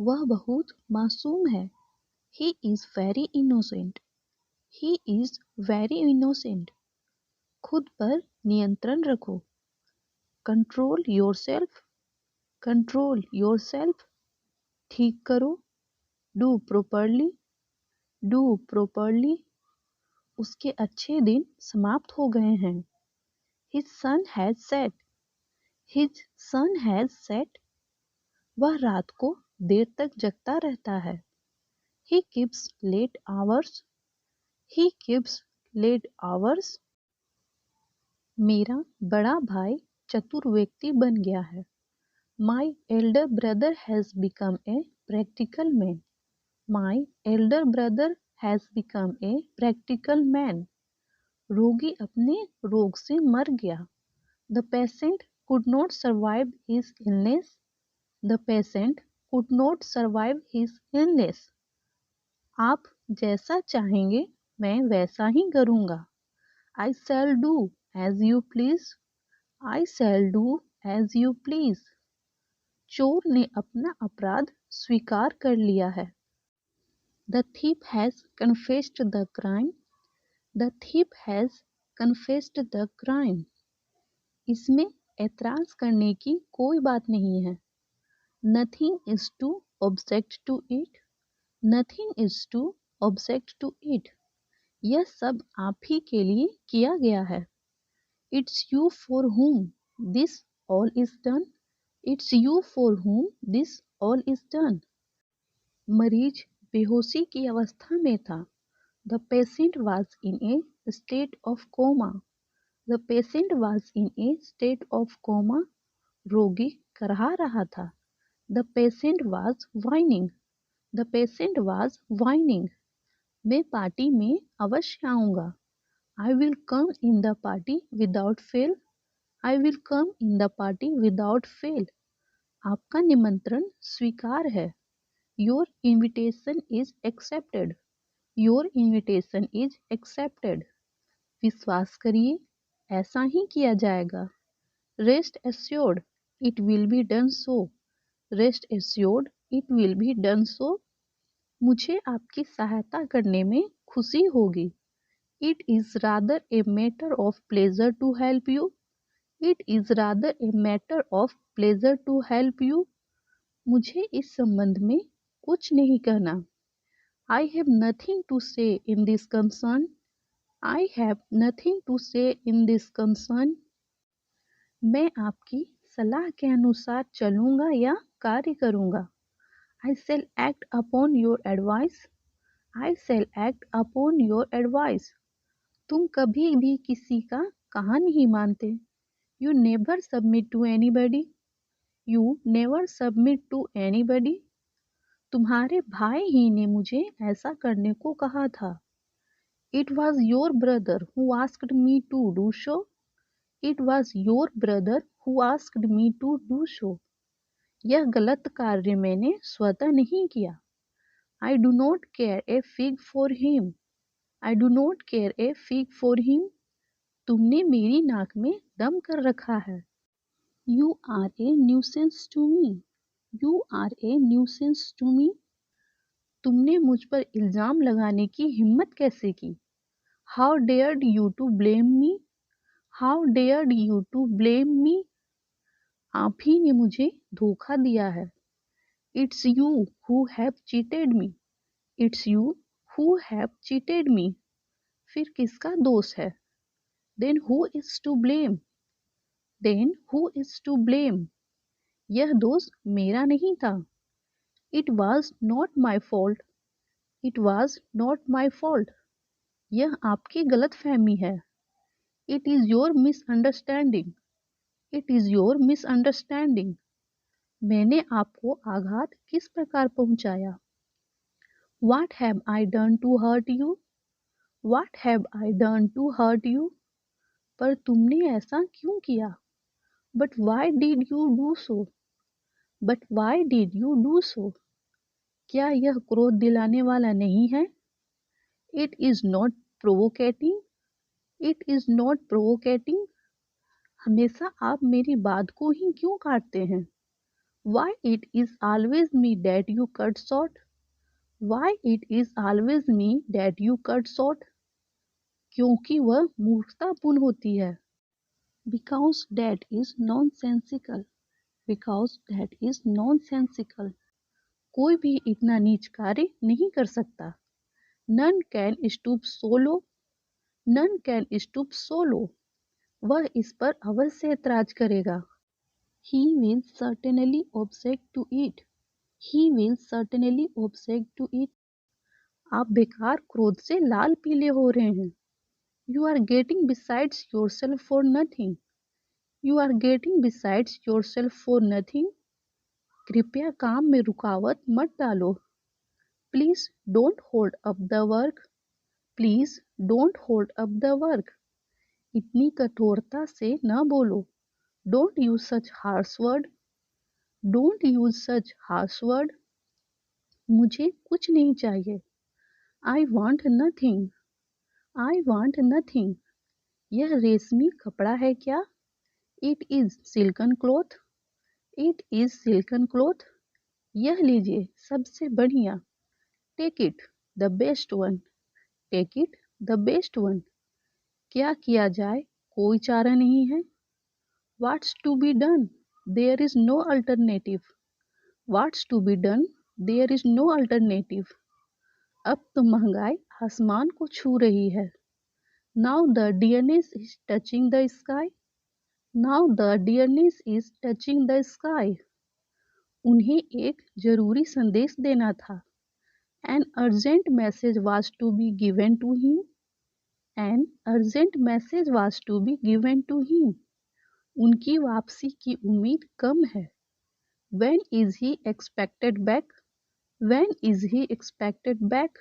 वह बहुत मासूम है। He is very innocent. He is very innocent. खुद पर नियंत्रण रखो। Control yourself. Control yourself. ठीक करो। Do properly. Do properly. उसके अच्छे दिन समाप्त हो गए हैं। His sun has set. His sun has set. वह रात को देर तक जगता रहता है। He keeps late hours. He keeps late hours. मेरा बड़ा भाई चतुर व्यक्ति बन गया है। My elder brother has become a practical man. My elder brother has become a practical man. रोगी अपने रोग से मर गया। The patient could not survive his illness. The patient could not survive his illness. आप जैसा चाहेंगे मैं वैसा ही करूँगा। I shall do as you please. I shall do as you please. चोर ने अपना अपराध स्वीकार कर लिया है। The thief has confessed the crime. The thief has confessed the crime. इसमें ऐतराज करने की कोई बात नहीं है। Nothing is to object to it. Nothing is to object to it. यह सब आप ही के लिए किया गया है। It's you for whom this all is done. It's you for whom this all is done. मरीज बेहोशी की अवस्था में था। The patient was in a state of coma. The patient was in a state of coma. रोगी करहा रहा था। The patient was whining. The patient was whining. मैं पार्टी में अवश्य आऊँगा। I will come in the party without fail. I will come in the party without fail. आपका निमंत्रण स्वीकार है। Your invitation is accepted. Your invitation is accepted. विश्वास करिए ऐसा ही किया जाएगा। Rest assured, it will be done so. Rest assured, it will be done so. मुझे आपकी सहायता करने में खुशी होगी। It is rather a matter of pleasure to help you. It is rather a matter of pleasure to help you. मुझे इस संबंध में कुछ नहीं कहना। I have nothing to say in this concern. I have nothing to say in this concern. मैं आपकी सलाह के अनुसार चलूँगा या कार्य करूँगा। I shall act upon your advice. I shall act upon your advice. तुम कभी भी किसी का कहा नहीं मानते। You never submit to anybody. You never submit to anybody. तुम्हारे भाई ही ने मुझे ऐसा करने को कहा था। It was your brother who asked me to do so. It was your brother who asked me to do so. यह गलत कार्य मैंने स्वतः नहीं किया। I do not care a fig for him. I do not care a fig for him. तुमने मेरी नाक में दम कर रखा है। You are a nuisance to me. You are a nuisance to me. तुमने मुझ पर इल्जाम लगाने की हिम्मत कैसे की? How dared you to blame me? How dared you to blame me? आप ही ने मुझे धोखा दिया है। It's you who have cheated me. It's you who have cheated me. फिर किसका दोष है? Then who is to blame? Then who is to blame? यह दोष मेरा नहीं था। It was not my fault. It was not my fault. यह आपकी गलतफहमी है। It is your misunderstanding. It is your misunderstanding. मैंने आपको आघात किस प्रकार पहुंचाया? What have I done to hurt you? What have I done to hurt you? पर तुमने ऐसा क्यों किया? But why did you do so? But why did you do so? क्या यह क्रोध दिलाने वाला नहीं है? It is not provocating. It is not provocating. हमेशा आप मेरी बात को ही क्यों काटते हैं? Why it is always me that you cut short? Why it is always me that you cut short? क्योंकि वह मूर्खतापूर्ण होती है. Because that is nonsensical. Because that is nonsensical. कोई भी इतना नीच कार्य नहीं कर सकता. None can stoop so low. None can stoop so low. वह इस पर अवश्य ऐतराज करेगा. He will certainly object to it. He will certainly object to it. आप बेकार क्रोध से लाल पीले हो रहे हैं. You are getting besides yourself for nothing. You are getting besides yourself for nothing. कृपया काम में रुकावट मत डालो. Please don't hold up the work. Please don't hold up the work. इतनी कठोरता से न बोलो. Don't use such harsh word. Don't use such harsh word. मुझे कुछ नहीं चाहिए. I want nothing. I want nothing. यह रेशमी कपड़ा है क्या? It is silken cloth. It is silken cloth. यह लीजिए सबसे बढ़िया. Take it, the best one. Take it, the best one. क्या किया जाए? कोई चारा नहीं है. What's to be done? There is no alternative. What's to be done? There is no alternative. अब तो महंगाई आसमान को छू रही है. Now the dearness is touching the sky. Now the dearness is touching the sky. उन्हें एक जरूरी संदेश देना था. An urgent message was to be given to him. An urgent message was to be given to him. उनकी वापसी की उम्मीद कम है. When is he expected back? When is he expected back?